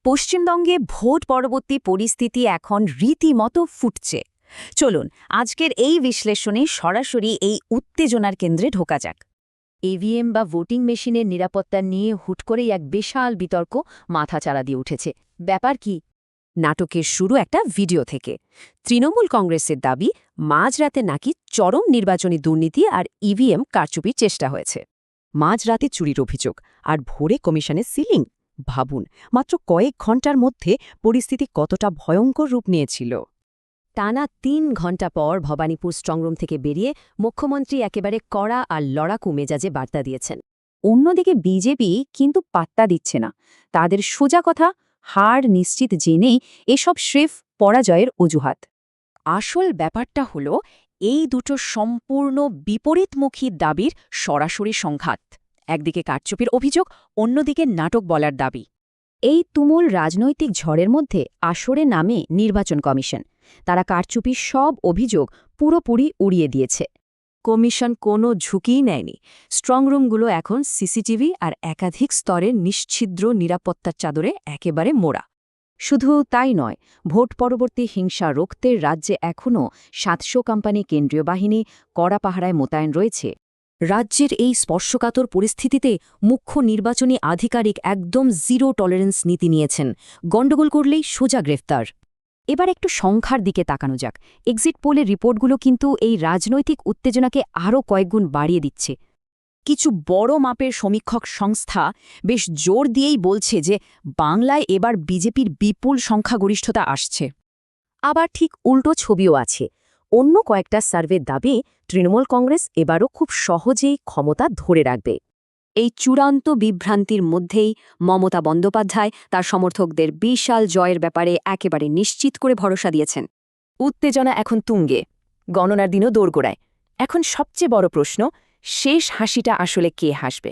পশ্চিমবঙ্গে ভোট পরবর্তী পরিস্থিতি এখন রীতিমতো ফুটছে। চলুন আজকের এই বিশ্লেষণে সরাসরি এই উত্তেজনার কেন্দ্রে ঢোকা যাক। ইভিএম বা ভোটিং মেশিনের নিরাপত্তা নিয়ে হুট করেই এক বিশাল বিতর্ক মাথাচাড়া দিয়ে উঠেছে। ব্যাপার কি? নাটকের শুরু একটা ভিডিও থেকে। তৃণমূল কংগ্রেসের দাবি মাঝরাতে নাকি চরম নির্বাচনী দুর্নীতি আর ইভিএম কারচুপির চেষ্টা হয়েছে। মাঝরাতে চুরির অভিযোগ আর ভোরে কমিশনের সিলিং। ভাবুন, মাত্র কয়েক ঘণ্টার মধ্যে পরিস্থিতি কতটা ভয়ঙ্কর রূপ নিয়েছিল। টানা ৩ ঘণ্টা পর ভবানীপুর স্ট্রংরুম থেকে বেরিয়ে মুখ্যমন্ত্রী একেবারে কড়া আর লড়াকু মেজাজে বার্তা দিয়েছেন। অন্যদিকে বিজেপি কিন্তু পাত্তা দিচ্ছে না। তাদের সোজা কথা, হার নিশ্চিত জেনেই এসব স্রেফ পরাজয়ের অজুহাত। আসল ব্যাপারটা হল এই দুটো সম্পূর্ণ বিপরীতমুখী দাবির সরাসরি সংঘাত। একদিকে কারচুপির অভিযোগ, অন্যদিকে নাটক বলার দাবি। এই তুমুল রাজনৈতিক ঝড়ের মধ্যে আসরে নামে নির্বাচন কমিশন। তারা কারচুপির সব অভিযোগ পুরোপুরি উড়িয়ে দিয়েছে। কমিশন কোনো ঝুঁকিই নেয়নি। স্ট্রংরুমগুলো এখন সিসিটিভি আর একাধিক স্তরের নিশ্ছিদ্র নিরাপত্তার চাদরে একেবারে মোড়া। শুধু তাই নয়, ভোট পরবর্তী হিংসা রুখতে রাজ্যে এখনও ৭০০ কোম্পানি কেন্দ্রীয় বাহিনী কড়া পাহারায় মোতায়েন রয়েছে। রাজ্যের এই স্পর্শকাতর পরিস্থিতিতে মুখ্য নির্বাচনী আধিকারিক একদম জিরো টলারেন্স নীতি নিয়েছেন। গণ্ডগোল করলেই সোজা গ্রেফতার। এবার একটু সংখ্যার দিকে তাকানো যাক। এক্সিট পোলের রিপোর্টগুলো কিন্তু এই রাজনৈতিক উত্তেজনাকে আরও কয়েকগুণ বাড়িয়ে দিচ্ছে। কিছু বড় মাপের সমীক্ষক সংস্থা বেশ জোর দিয়েই বলছে যে বাংলায় এবার বিজেপির বিপুল সংখ্যাগরিষ্ঠতা আসছে। আবার ঠিক উল্টো ছবিও আছে। অন্য কয়েকটা সার্ভের দাবি তৃণমূল কংগ্রেস এবারও খুব সহজেই ক্ষমতা ধরে রাখবে। এই চূড়ান্ত বিভ্রান্তির মধ্যেই মমতা বন্দ্যোপাধ্যায় তার সমর্থকদের বিশাল জয়ের ব্যাপারে একেবারে নিশ্চিত করে ভরসা দিয়েছেন। উত্তেজনা এখন তুঙ্গে, গণনার দিনও দোরগোড়ায়। এখন সবচেয়ে বড় প্রশ্ন, শেষ হাসিটা আসলে কে হাসবে?